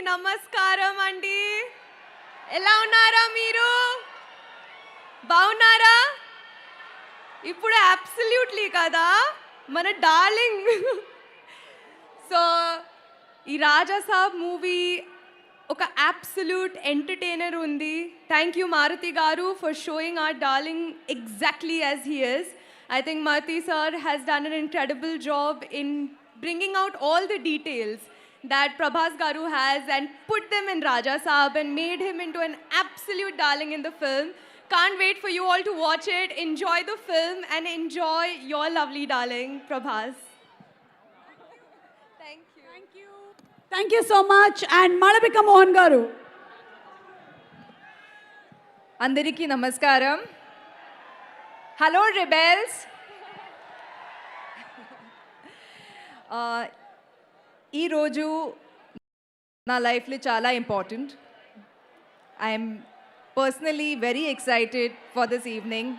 నమస్కారం అండి. ఎలా ఉన్నారా మీరు? బాగున్నారా? ఇప్పుడు అబ్సల్యూట్లీ కదా మన డార్లింగ్. సో ఈ రాజా సాబ్ మూవీ ఒక అబ్సల్యూట్ ఎంటర్టైనర్ ఉంది. థ్యాంక్ యూ మారుతి గారు for showing our darling exactly as he is. I think Maruti sir has done an incredible job in bringing out all the details that Prabhas Garu has and put them in Raja Saab and made him into an absolute darling in the film. Can't wait for you all to watch it, enjoy the film and enjoy your lovely darling Prabhas. Thank you. Thank you. Thank you so much. And Malavika Mohan Garu. అందరికీ నమస్కారం. Hello rebels. ఈరోజు నా లైఫ్లో చాలా important. I'm personally very excited for this evening.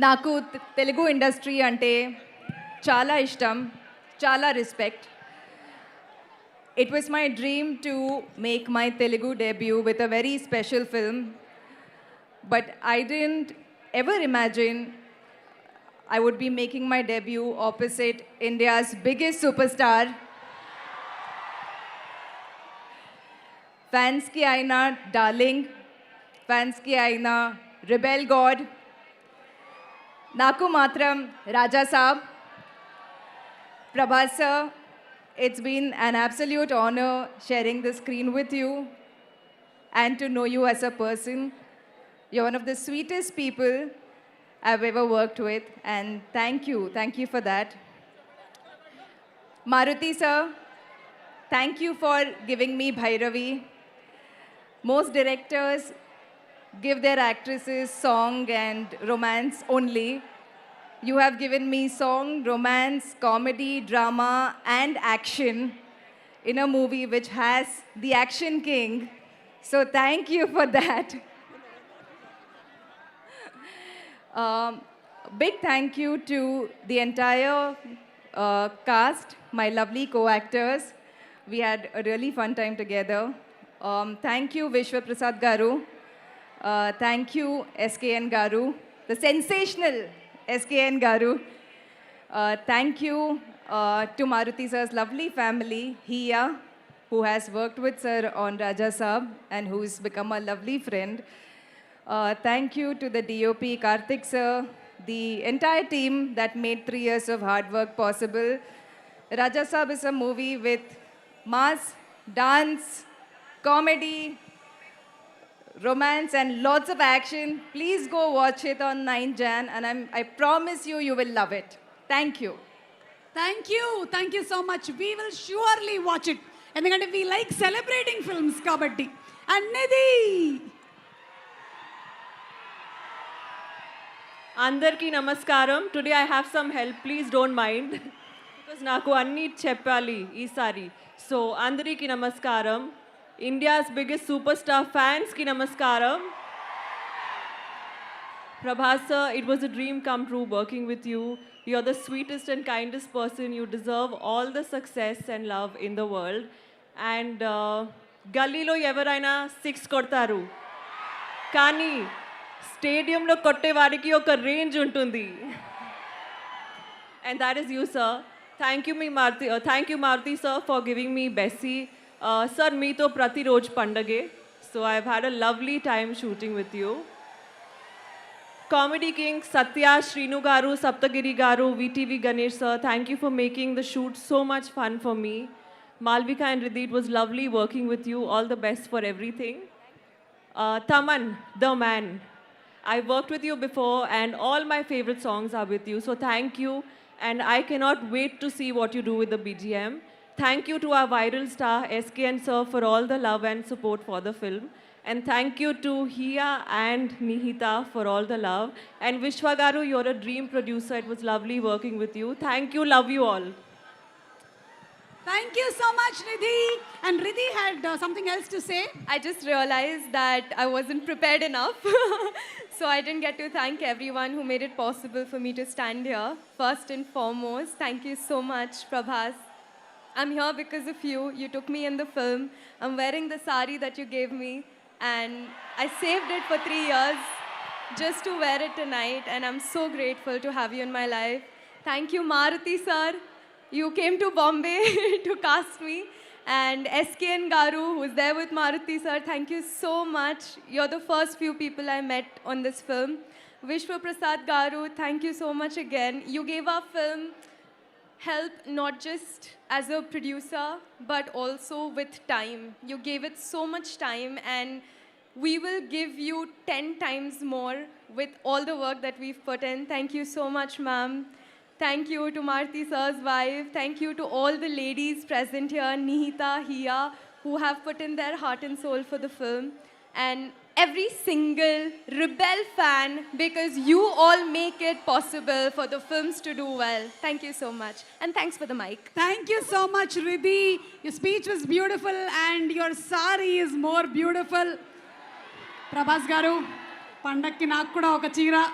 నాకు Telugu industry అంటే చాలా ఇష్టం, చాలా respect. It was my dream to make my Telugu debut with a very special film, but I didn't ever imagine I would be making my debut opposite India's biggest superstar. Fans ki aina darling, fans ki aina rebel god. Naku matram Raja Saab. Prabhas sir, it's been an absolute honor sharing the screen with you and to know you as a person. You're one of the sweetest people I've ever worked with, and thank you for that. Maruti sir, thank you for giving me Bhairavi. Most directors give their actresses song and romance only. You have given me song, romance, comedy, drama, and action in a movie which has the Action King. So thank you for that. Big thank you to the entire cast, my lovely co-actors. We had a really fun time together. Thank you, Vishwa Prasad Garu. Thank you, SKN Garu, the sensational SKN Garu. Thank you to Maruti sir's lovely family, Hiya, who has worked with sir on Raja Saab and who's become a lovely friend. Thank you to the DOP, Karthik sir, the entire team that made 3 years of hard work possible. Raja Saab is a movie with mass, dance, comedy, romance and lots of action. Please go watch it on 9 Jan and I promise you, you will love it. Thank you. Thank you. Thank you so much. We will surely watch it. ఎందుకంటే we like celebrating films కాబట్టి. అన్నది అందరికీ నమస్కారం. Today I have some help, please don't mind, because నాకు అన్నీ చెప్పాలి ఈసారి. So అందరికీ నమస్కారం. ఇండియాస్ బిగ్గెస్ట్ సూపర్ స్టార్ ఫ్యాన్స్కి నమస్కారం. Prabhas sir, it was a dream come true working with you. You're the sweetest and kindest person. You deserve all the success and love in the world. And గల్లీలో ఎవరైనా 6 కొడతారు, కానీ స్టేడియంలో కొట్టే వారికి ఒక రేంజ్ ఉంటుంది. And that is you, sir. Thank you Maruti sir for giving me Bessie. Sir, మీతో ప్రతిరోజు పండగే. So I've had a lovely time shooting with you. Comedy King Satya, Srinu Garu, Saptagiri Garu, VTV Ganesh sir, thank you for making the shoot so much fun for me. Malvika and Riddhi, it was lovely working with you. All the best for everything. Taman, the man. I worked with you before and all my favorite songs are with you. So thank you, and I cannot wait to see what you do with the BGM. Thank you to our viral star SKN sir for all the love and support for the film. And thank you to Hiya and Nihita for all the love. And Vishwa Garu, you're a dream producer. It was lovely working with you. Thank you, love you all. Thank you so much, Ridhi. And Ridhi had something else to say. I just realized that I wasn't prepared enough. So I didn't get to thank everyone who made it possible for me to stand here. First and foremost, thank you so much, Prabhas. I'm here because of you. You took me in the film. I'm wearing the sari that you gave me. And I saved it for 3 years just to wear it tonight. And I'm so grateful to have you in my life. Thank you, Maruti sir. You came to Bombay to cast me. And SKN Garu, who's there with Maruti sir, thank you so much. You're the first few people I met on this film. Vishwa Prasad Garu, thank you so much again. You gave our film help not just as a producer, but also with time. You gave it so much time, and we will give you 10 times more with all the work that we've put in. Thank you so much, ma'am. Thank you to Maruti sir's wife. Thank you to all the ladies present here, Nihita, Hiya, who have put in their heart and soul for the film. And every single Rebel fan, because you all make it possible for the films to do well. Thank you so much. And thanks for the mic. Thank you so much, Ridhi. Your speech was beautiful and your sari is more beautiful. Prabhas garu, pandakki naaku kuda oka cheera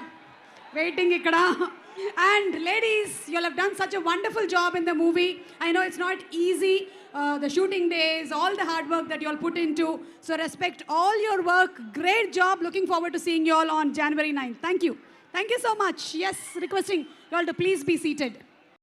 waiting ikkada. And ladies, you all have done such a wonderful job in the movie. I know it's not easy, the shooting days, all the hard work that you all put into. So respect all your work. Great job. Looking forward to seeing you all on January 9th. Thank you. Thank you so much. Yes, requesting you all to please be seated.